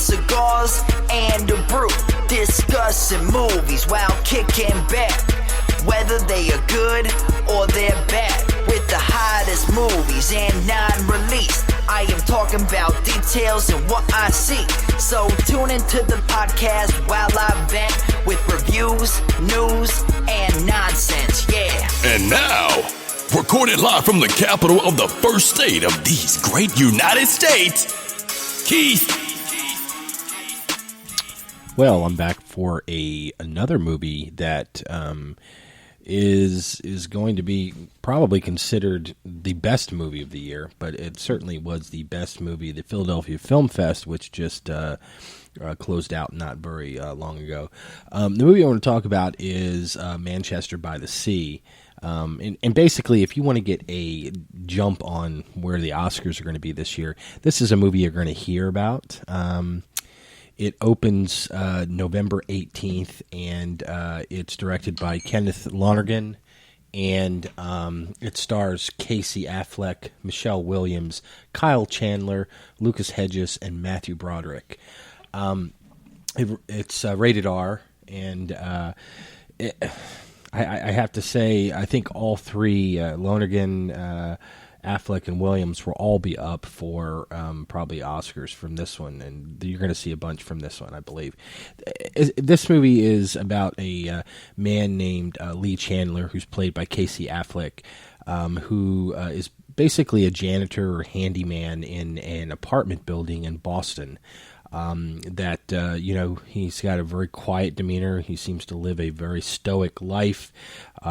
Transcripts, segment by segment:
cigars and a brew, discussing movies while kicking back, whether they are good or they're bad. With the hottest movies and non-released, I am talking about details and what I see. So tune into the podcast while I vent with reviews, news, and nonsense, yeah. And now, recorded live from the capital of the first state of these great United States, Keith. Well, I'm back for another movie that is going to be probably considered the best movie of the year, but it certainly was the best movie at the Philadelphia Film Fest, which just closed out not very long ago. The movie I want to talk about is Manchester by the Sea. And basically, if you want to get a jump on where the Oscars are going to be this year, this is a movie you're going to hear about. It opens November 18th, and it's directed by Kenneth Lonergan, and it stars Casey Affleck, Michelle Williams, Kyle Chandler, Lucas Hedges, and Matthew Broderick. It's rated R, and I have to say, I think all three, Lonergan, Affleck, and Williams, will all be up for probably Oscars from this one, and you're going to see a bunch from this one, I believe. This movie is about a man named Lee Chandler, who's played by Casey Affleck, who is basically a janitor or handyman in an apartment building in Boston. He's got a very quiet demeanor. He seems to live a very stoic life.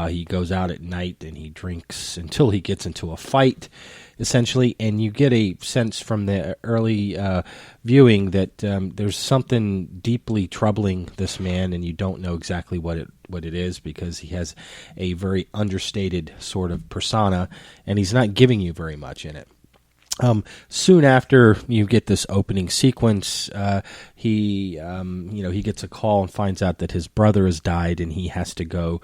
He goes out at night and he drinks until he gets into a fight, essentially. And you get a sense from the early viewing that there's something deeply troubling this man, and you don't know exactly what it is, because he has a very understated sort of persona, and he's not giving you very much in it. Soon after you get this opening sequence, he gets a call and finds out that his brother has died, and he has to go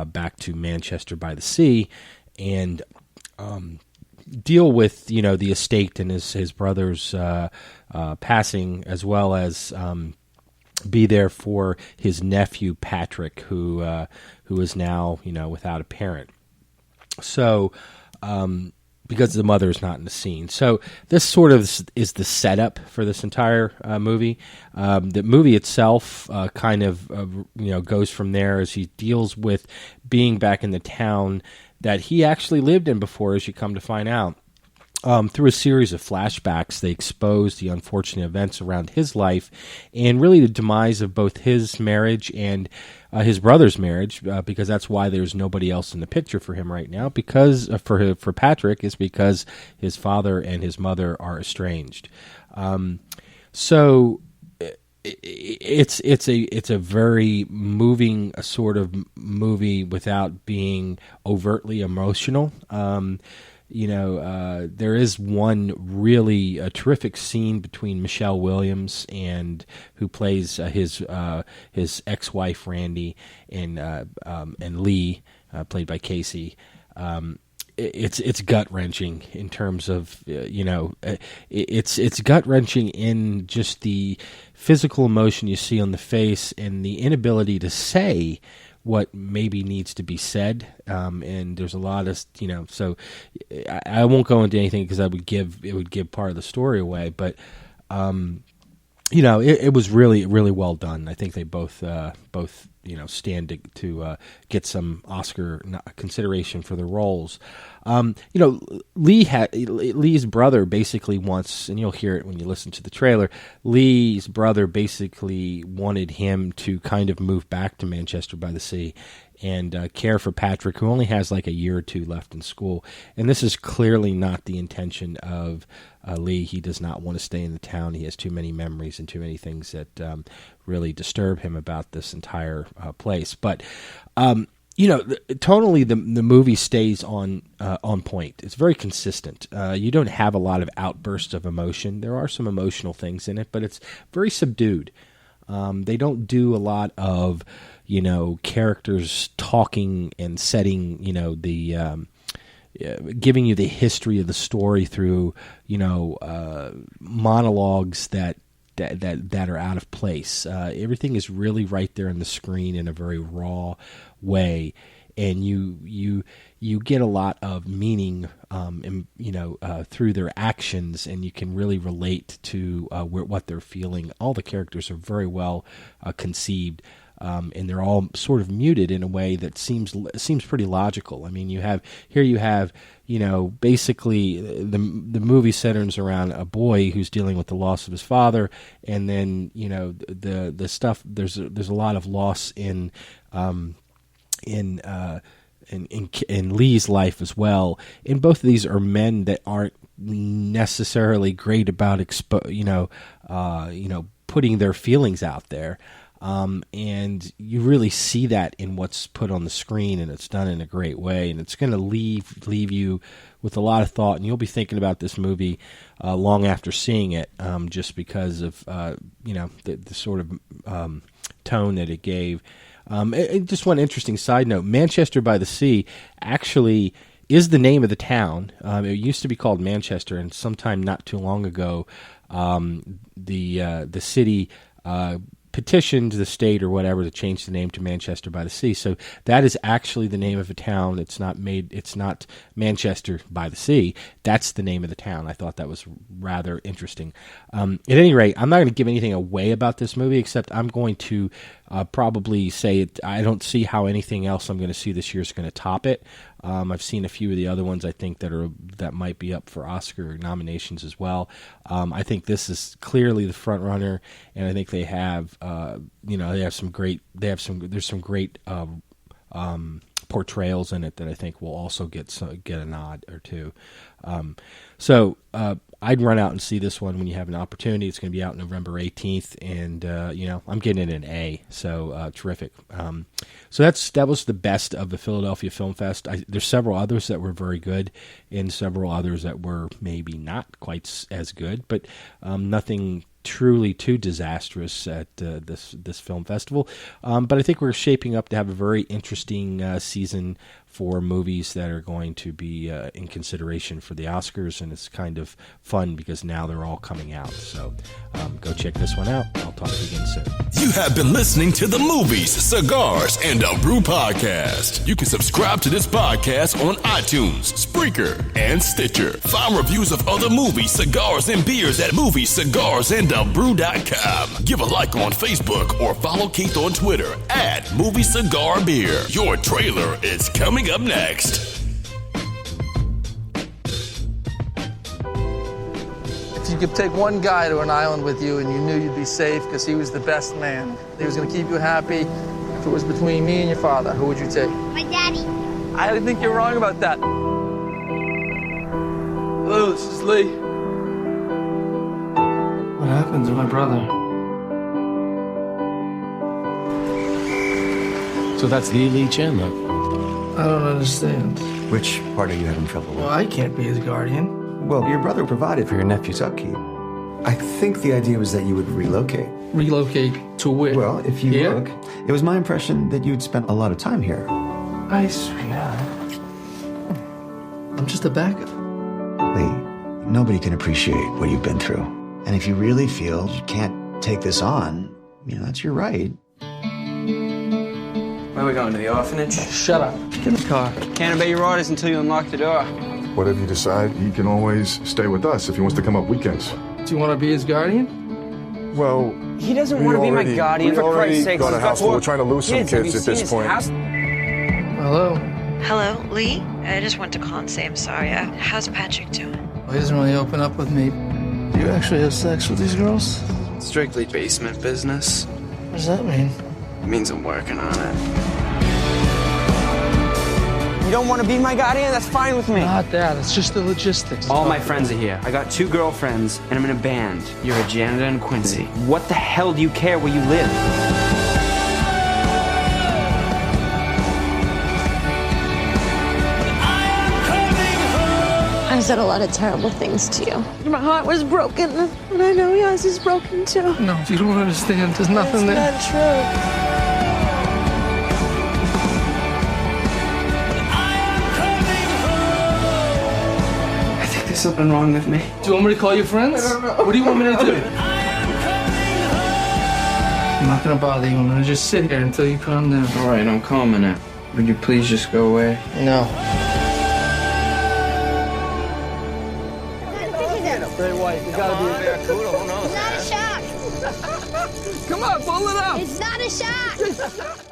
back to Manchester by the Sea and deal with the estate and his brother's passing, as well as be there for his nephew Patrick, who is now without a parent. So. Because the mother is not in the scene. So this sort of is the setup for this entire movie. The movie itself goes from there as he deals with being back in the town that he actually lived in before, as you come to find out. Through a series of flashbacks, they expose the unfortunate events around his life and really the demise of both his marriage and his brother's marriage, because that's why there's nobody else in the picture for him right now. Because for Patrick, is because his father and his mother are estranged. So it's a very moving sort of movie without being overtly emotional. There is one really terrific scene between Michelle Williams and who plays his ex-wife Randy and Lee, played by Casey. It's gut wrenching in terms of it's gut wrenching in just the physical emotion you see on the face and the inability to say what maybe needs to be said, and there's a lot of so I won't go into anything because it would give part of the story away, but it was really, really well done. I think they both stand to get some Oscar consideration for their roles. Lee's brother basically wants, and you'll hear it when you listen to the trailer, Lee's brother basically wanted him to kind of move back to Manchester by the Sea and care for Patrick, who only has like a year or two left in school. And this is clearly not the intention of Lee. He does not want to stay in the town. He has too many memories and too many things that really disturb him about this entire place. But tonally, the movie stays on point. It's very consistent. You don't have a lot of outbursts of emotion. There are some emotional things in it, but it's very subdued. They don't do a lot of characters talking and setting the giving you the history of the story through monologues that that are out of place. Everything is really right there on the screen in a very raw way, and you get a lot of meaning, through their actions, and you can really relate to what they're feeling. All the characters are very well conceived. And they're all sort of muted in a way that seems pretty logical. I mean, you have basically the movie centers around a boy who's dealing with the loss of his father, and then the stuff. There's a lot of loss in Lee's life as well. And both of these are men that aren't necessarily great about putting their feelings out there. And you really see that in what's put on the screen, and it's done in a great way, and it's going to leave you with a lot of thought, and you'll be thinking about this movie long after seeing it, just because of the sort of tone that it gave. Just one interesting side note: Manchester by the Sea actually is the name of the town. It used to be called Manchester, and sometime not too long ago, the city petitioned the state or whatever to change the name to Manchester by the Sea. So that is actually the name of a town. It's not Manchester by the Sea. That's the name of the town. I thought that was rather interesting. At any rate, I'm not going to give anything away about this movie, except I'm going to probably say it. I don't see how anything else I'm going to see this year is going to top it. I've seen a few of the other ones I think that might be up for Oscar nominations as well. I think this is clearly the front runner, and I think they have there's some great portrayals in it that I think will also get a nod or two. So I'd run out and see this one when you have an opportunity. It's going to be out November 18th, and I'm getting it an A, so terrific. So that was the best of the Philadelphia Film Fest. There's several others that were very good, and several others that were maybe not quite as good, but nothing truly too disastrous at this film festival. But I think we're shaping up to have a very interesting season for movies that are going to be in consideration for the Oscars, and it's kind of fun because now they're all coming out. So go check this one out. I'll talk to you again soon. You have been listening to the Movies, Cigars, and a Brew podcast. You can subscribe to this podcast on iTunes, Spreaker, and Stitcher. Find reviews of other movies, cigars, and beers at moviescigarsandabrew.com. Give a like on Facebook or follow Keith on Twitter at Movie Cigar Beer. Your trailer is coming up next. If you could take one guy to an island with you and you knew you'd be safe because he was the best man, he was going to keep you happy, if it was between me and your father, who would you take? My daddy. I think you're wrong about that. Hello, this is Lee. What happened to my brother? So that's Lee Chandler. I don't understand. Which part are you having trouble with? Well, I can't be his guardian. Well, your brother provided for your nephew's upkeep. I think the idea was that you would relocate. Relocate to where? Well, if you look, it was my impression that you'd spent a lot of time here. Sweetheart. I'm just a backup. Lee, nobody can appreciate what you've been through. And if you really feel you can't take this on, that's your right. Where are we going, to the orphanage? Shut up. Get in the car. Can't obey your orders until you unlock the door. Whatever you decide, he can always stay with us if he wants to come up weekends. Do you want to be his guardian? Well, He doesn't want to be my guardian, for Christ's sake. got a house full. We're trying to lose some kids at this point. Hello. Hello, Lee? I just want to call and say I'm sorry. How's Patrick doing? Well, he doesn't really open up with me. Do you actually have sex with these girls? Strictly basement business. What does that mean? It means I'm working on it. You don't want to be my guardian? That's fine with me. Not that. It's just the logistics. All my friends are here. I got 2 girlfriends, and I'm in a band. You're a janitor in Quincy. What the hell do you care where you live? I said a lot of terrible things to you. My heart was broken, and I know yours is broken too. No, you don't understand. There's nothing there. That's not true. I think there's something wrong with me. Do you want me to call your friends? I don't know. What do you want me to do? I'm not gonna bother you. I'm gonna just sit here until you calm down. All right, I'm calming now. Would you please just go away? No. Great white. You gotta be a barracuda. Who knows? It's not a shark. Come on, pull it up. It's not a shark.